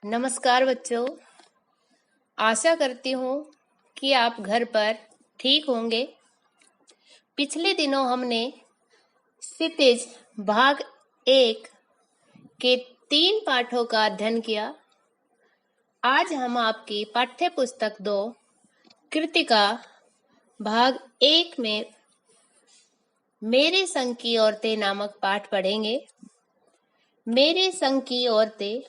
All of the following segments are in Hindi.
नमस्कार बच्चों। आशा करती हूँ कि आप घर पर ठीक होंगे। पिछले दिनों हमने क्षितिज भाग 1 के 3 पाठों का अध्ययन किया। आज हम आपकी पाठ्य पुस्तक 2 कृतिका भाग 1 में मेरे संग की औरतें नामक पाठ पढ़ेंगे। मेरे संग की औरतें,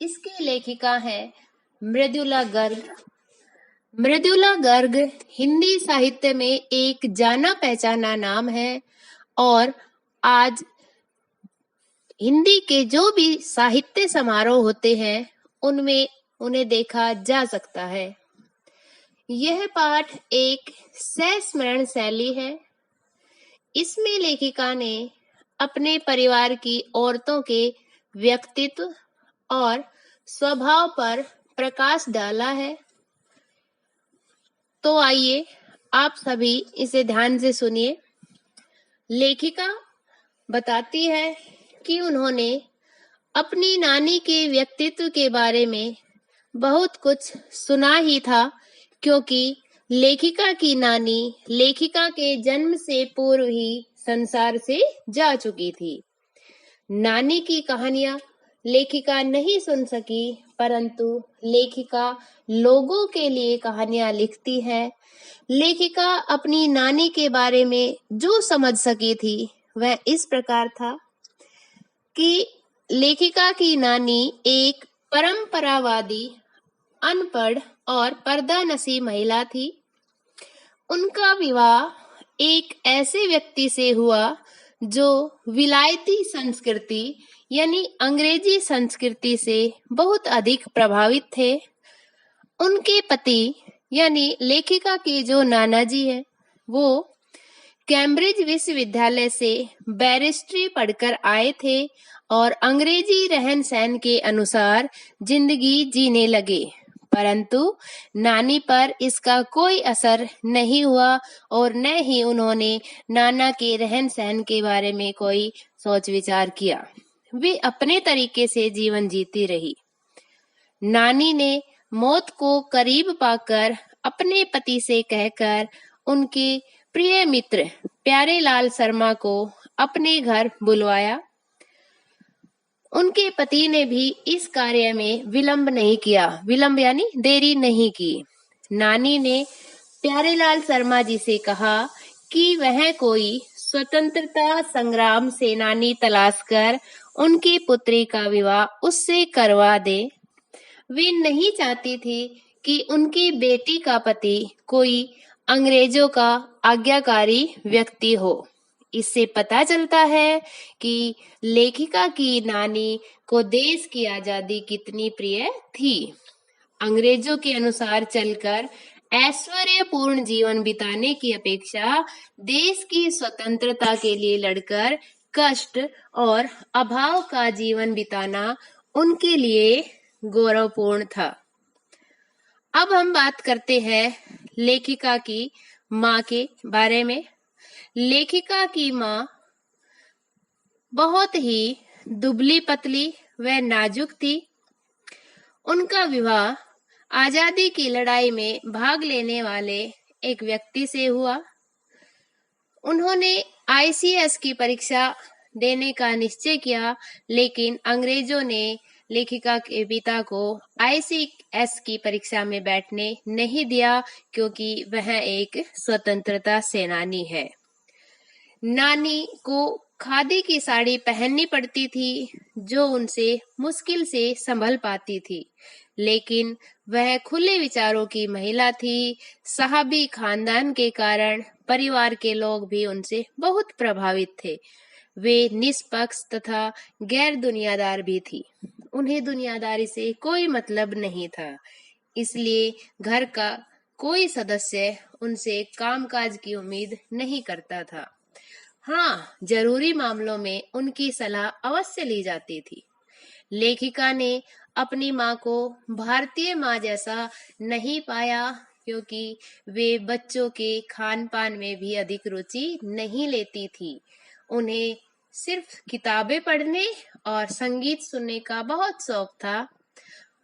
इसकी लेखिका है मृदुला गर्ग। मृदुला गर्ग हिंदी साहित्य में एक जाना पहचाना नाम है और आज हिंदी के जो भी साहित्य समारोह होते हैं उनमें उन्हें देखा जा सकता है। यह पाठ एक संस्मरण शैली है। इसमें लेखिका ने अपने परिवार की औरतों के व्यक्तित्व और स्वभाव पर प्रकाश डाला है। तो आइए आप सभी इसे ध्यान से सुनिए। लेखिका बताती है कि उन्होंने अपनी नानी के व्यक्तित्व के बारे में बहुत कुछ सुना ही था, क्योंकि लेखिका की नानी लेखिका के जन्म से पूर्व ही संसार से जा चुकी थी। नानी की कहानियां लेखिका नहीं सुन सकी, परंतु लेखिका लोगों के लिए कहानियां लिखती है। लेखिका अपनी नानी के बारे में जो समझ सकी थी वह इस प्रकार था कि लेखिका की नानी एक परंपरावादी, अनपढ़ और पर्दानशी महिला थी। उनका विवाह एक ऐसे व्यक्ति से हुआ जो विलायती संस्कृति यानी अंग्रेजी संस्कृति से बहुत अधिक प्रभावित थे। उनके पति यानी लेखिका के जो नाना जी हैं, वो कैम्ब्रिज विश्वविद्यालय से बैरिस्ट्री पढ़कर आए थे और अंग्रेजी रहन सहन के अनुसार जिंदगी जीने लगे, परंतु नानी पर इसका कोई असर नहीं हुआ और न ही उन्होंने नाना के रहन सहन के बारे में कोई सोच विचार किया। वे अपने तरीके से जीवन जीती रही। नानी ने मौत को करीब पाकर अपने पति से कहकर उनके प्रिय मित्र प्यारेलाल शर्मा को अपने घर बुलवाया। उनके पति ने भी इस कार्य में विलंब नहीं किया, विलंब यानी देरी नहीं की। नानी ने प्यारेलाल शर्मा जी से कहा कि वह कोई स्वतंत्रता संग्राम सेनानी तलाश कर उनकी पुत्री का विवाह उससे करवा दे। वे नहीं चाहती थी कि उनकी बेटी का पति कोई अंग्रेजों का आज्ञाकारी व्यक्ति हो। इससे पता चलता है कि लेखिका की नानी को देश की आजादी कितनी प्रिय थी। अंग्रेजों के अनुसार चलकर ऐश्वर्यपूर्ण जीवन बिताने की अपेक्षा देश की स्वतंत्रता के लिए लड़कर कष्ट और अभाव का जीवन बिताना उनके लिए गौरवपूर्ण था। अब हम बात करते हैं लेखिका की माँ के बारे में। लेखिका की माँ बहुत ही दुबली पतली व नाजुक थी। उनका विवाह आजादी की लड़ाई में भाग लेने वाले एक व्यक्ति से हुआ। उन्होंने ICS की परीक्षा देने का निश्चय किया, लेकिन अंग्रेजों ने लेखिका के पिता को ICS की परीक्षा में बैठने नहीं दिया, क्योंकि वह एक स्वतंत्रता सेनानी है। नानी को खादी की साड़ी पहननी पड़ती थी, जो उनसे मुश्किल से संभल पाती थी, लेकिन वह खुले विचारों की महिला थी। साहबी खानदान के कारण परिवार के लोग भी उनसे बहुत प्रभावित थे। वे निष्पक्ष तथा गैर दुनियादार भी थी। उन्हें दुनियादारी से कोई मतलब नहीं था, इसलिए घर का कोई सदस्य उनसे कामकाज की उम्मीद नहीं करता था। हाँ, जरूरी मामलों में उनकी सलाह अवश्य ली जाती थी। लेखिका ने अपनी माँ को भारतीय माँ जैसा नहीं पाया, क्योंकि वे बच्चों के खान पान में भी अधिक रुचि नहीं लेती थी। उन्हें सिर्फ किताबें पढ़ने और संगीत सुनने का बहुत शौक था।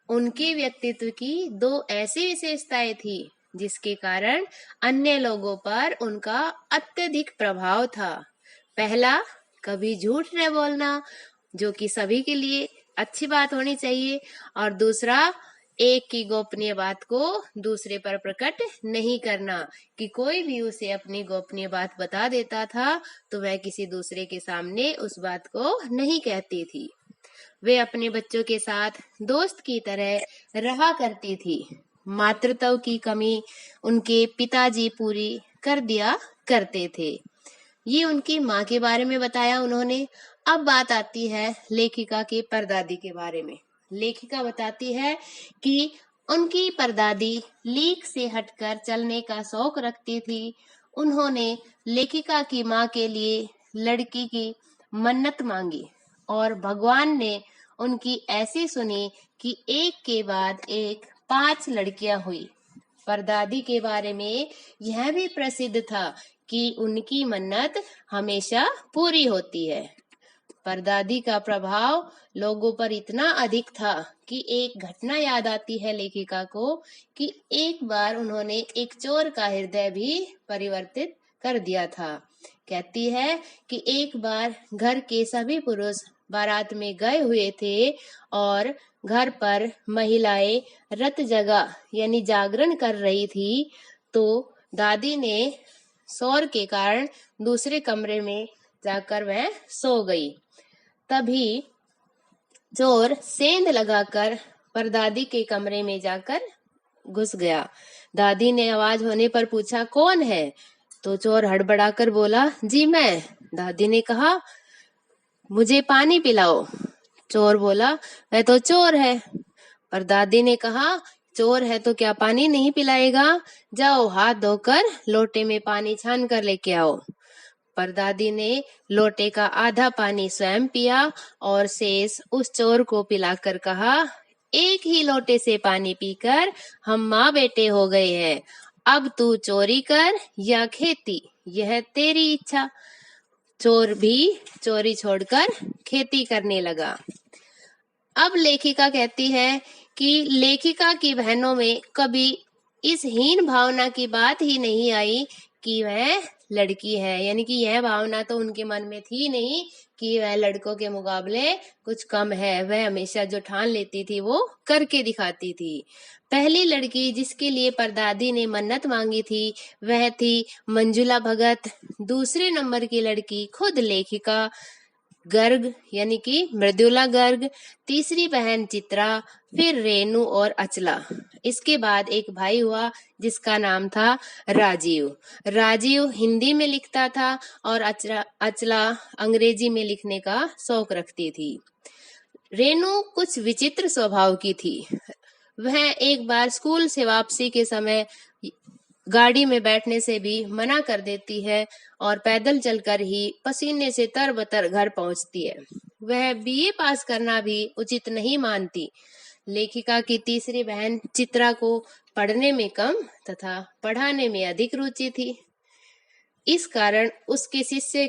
उनके व्यक्तित्व की दो ऐसी विशेषताएं थी जिसके कारण अन्य लोगों पर उनका अत्यधिक प्रभाव था। पहला, कभी झूठ न बोलना, जो कि सभी के लिए अच्छी बात होनी चाहिए। और दूसरा, एक की गोपनीय बात को दूसरे पर प्रकट नहीं करना, कि कोई भी उसे अपनी गोपनीय बात बता देता था तो वह किसी दूसरे के सामने उस बात को नहीं कहती थी। वे अपने बच्चों के साथ दोस्त की तरह रहा करती थी। मातृत्व की कमी उनके पिताजी पूरी कर दिया करते थे। ये उनकी माँ के बारे में बताया उन्होंने। अब बात आती है लेखिका के परदादी के बारे में। लेखिका बताती है कि उनकी परदादी लीक से हटकर चलने का शौक रखती थी। उन्होंने लेखिका की माँ के लिए लड़की की मन्नत मांगी और भगवान ने उनकी ऐसी सुनी कि एक के बाद एक 5 लड़कियां हुई। परदादी के बारे में यह भी प्रसिद्ध था कि उनकी मन्नत हमेशा पूरी होती है। परदादी का प्रभाव लोगों पर इतना अधिक था कि एक घटना याद आती है लेखिका को कि एक बार उन्होंने एक चोर का हृदय भी परिवर्तित कर दिया था। कहती है कि एक बार घर के सभी पुरुष बारात में गए हुए थे और घर पर महिलाएं रत जगह यानी जागरण कर रही थी, तो दादी ने शोर के कारण दूसरे कमरे में जाकर वह सो गई। तभी चोर सेंध लगाकर परदादी के कमरे में जाकर घुस गया। दादी ने आवाज होने पर पूछा, कौन है? तो चोर हड़बड़ाकर बोला, जी मैं। दादी ने कहा, मुझे पानी पिलाओ। चोर बोला, वह तो चोर है। पर दादी ने कहा, चोर है तो क्या पानी नहीं पिलाएगा? जाओ हाथ धोकर लोटे में पानी छान कर लेके आओ। पर दादी ने लोटे का आधा पानी स्वयं पिया और शेष उस चोर को पिलाकर कहा, एक ही लोटे से पानी पीकर हम माँ बेटे हो गए हैं। अब तू चोरी कर या खेती, यह तेरी इच्छा। चोर भी चोरी छोड़कर खेती करने लगा। अब लेखिका कहती है कि लेखिका की बहनों में कभी इस हीन भावना की बात ही नहीं आई कि वह लड़की है, यानी कि यह भावना तो उनके मन में थी नहीं कि वह लड़कों के मुकाबले कुछ कम है। वह हमेशा जो ठान लेती थी वो करके दिखाती थी। पहली लड़की जिसके लिए परदादी ने मन्नत मांगी थी वह थी मंजुला भगत। दूसरे नंबर की लड़की खुद लेखिका गर्ग यानी कि मृदुला गर्ग, तीसरी बहन चित्रा, फिर रेनू और अचला। इसके बाद एक भाई हुआ जिसका नाम था राजीव। राजीव हिंदी में लिखता था और अचला अंग्रेजी में लिखने का शौक रखती थी। रेनू कुछ विचित्र स्वभाव की थी। वह एक बार स्कूल से वापसी के समय गाड़ी में बैठने से भी मना कर देती है और पैदल चलकर ही पसीने से तरबतर घर पहुंचती है। वह बीए पास करना भी उचित नहीं मानती। लेखिका की तीसरी बहन चित्रा को पढ़ने में कम तथा पढ़ाने में अधिक रुचि थी। इस कारण उसके शिष्य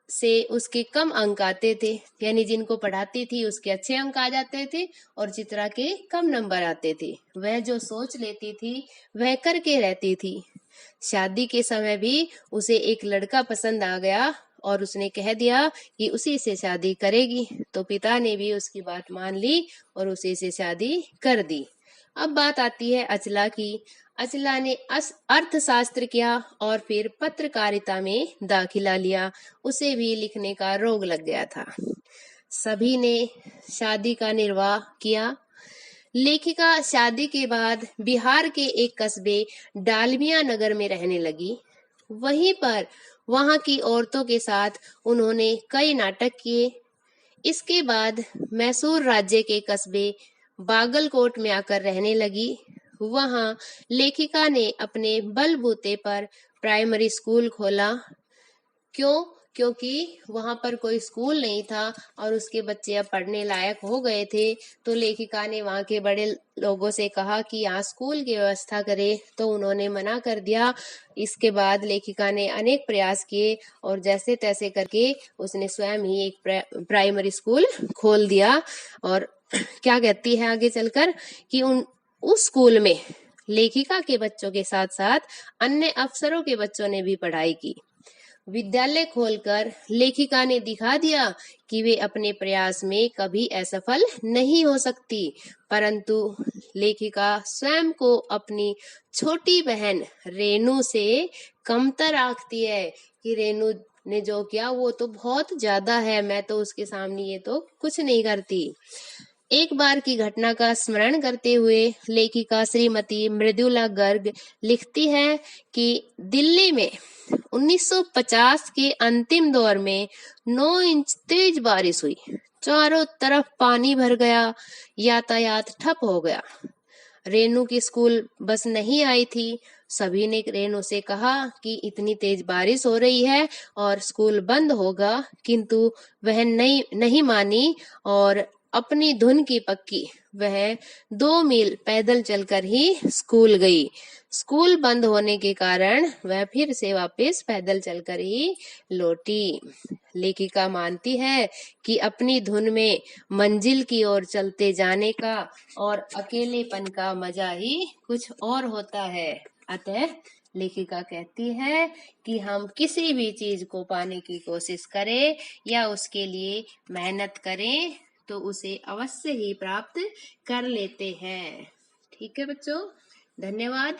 से उसके कम अंक आते थे, यानी जिनको पढ़ाती थी उसके अच्छे अंक आ जाते थे और चित्रा के कम नंबर आते थे। वह जो सोच लेती थी वह करके रहती थी। शादी के समय भी उसे एक लड़का पसंद आ गया और उसने कह दिया कि उसी से शादी करेगी, तो पिता ने भी उसकी बात मान ली और उसी से शादी कर दी। अब बात आती है अचला की। अचला ने अर्थशास्त्र किया और फिर पत्रकारिता में दाखिला लिया। उसे भी लिखने का रोग लग गया था। सभी ने शादी का निर्वाह किया। लेखिका शादी के बाद बिहार के एक कस्बे डालमिया नगर में रहने लगी। वहीं पर वहां की औरतों के साथ उन्होंने कई नाटक किए। इसके बाद मैसूर राज्य के कस्बे बागलकोट में आकर रहने लगी। वहां लेखिका ने अपने बलबूते पर प्राइमरी स्कूल खोला। क्योंकि वहां पर कोई स्कूल नहीं था और उसके बच्चे अब पढ़ने लायक हो गए थे, तो लेखिका ने वहां के बड़े लोगों से कहा कि यहाँ स्कूल की व्यवस्था करे, तो उन्होंने मना कर दिया। इसके बाद लेखिका ने अनेक प्रयास किए और जैसे तैसे करके उसने स्वयं ही एक प्राइमरी स्कूल खोल दिया और क्या कहती है आगे चलकर कि उस स्कूल में लेखिका के बच्चों के साथ साथ अन्य अफसरों के बच्चों ने भी पढ़ाई की। विद्यालय खोलकर लेखिका ने दिखा दिया कि वे अपने प्रयास में कभी असफल नहीं हो सकती, परंतु लेखिका स्वयं को अपनी छोटी बहन रेणु से कमतर आंकती है कि रेणु ने जो किया वो तो बहुत ज्यादा है, मैं तो उसके सामने ये तो कुछ नहीं करती। एक बार की घटना का स्मरण करते हुए लेखिका श्रीमती मृदुला गर्ग लिखती है कि दिल्ली में 1950 के अंतिम दौर में 9 इंच तेज बारिश हुई, चारों तरफ पानी भर गया, यातायात ठप हो गया। रेणु की स्कूल बस नहीं आई थी। सभी ने रेणु से कहा कि इतनी तेज बारिश हो रही है और स्कूल बंद होगा, किंतु वह नहीं मानी और अपनी धुन की पक्की वह 2 मील पैदल चलकर ही स्कूल गई। स्कूल बंद होने के कारण वह फिर से वापस पैदल चलकर ही लौटी। लेखिका मानती है कि अपनी धुन में मंजिल की ओर चलते जाने का और अकेलेपन का मजा ही कुछ और होता है। अतः लेखिका कहती है कि हम किसी भी चीज को पाने की कोशिश करें या उसके लिए मेहनत करें तो उसे अवश्य ही प्राप्त कर लेते हैं। ठीक है बच्चों, धन्यवाद।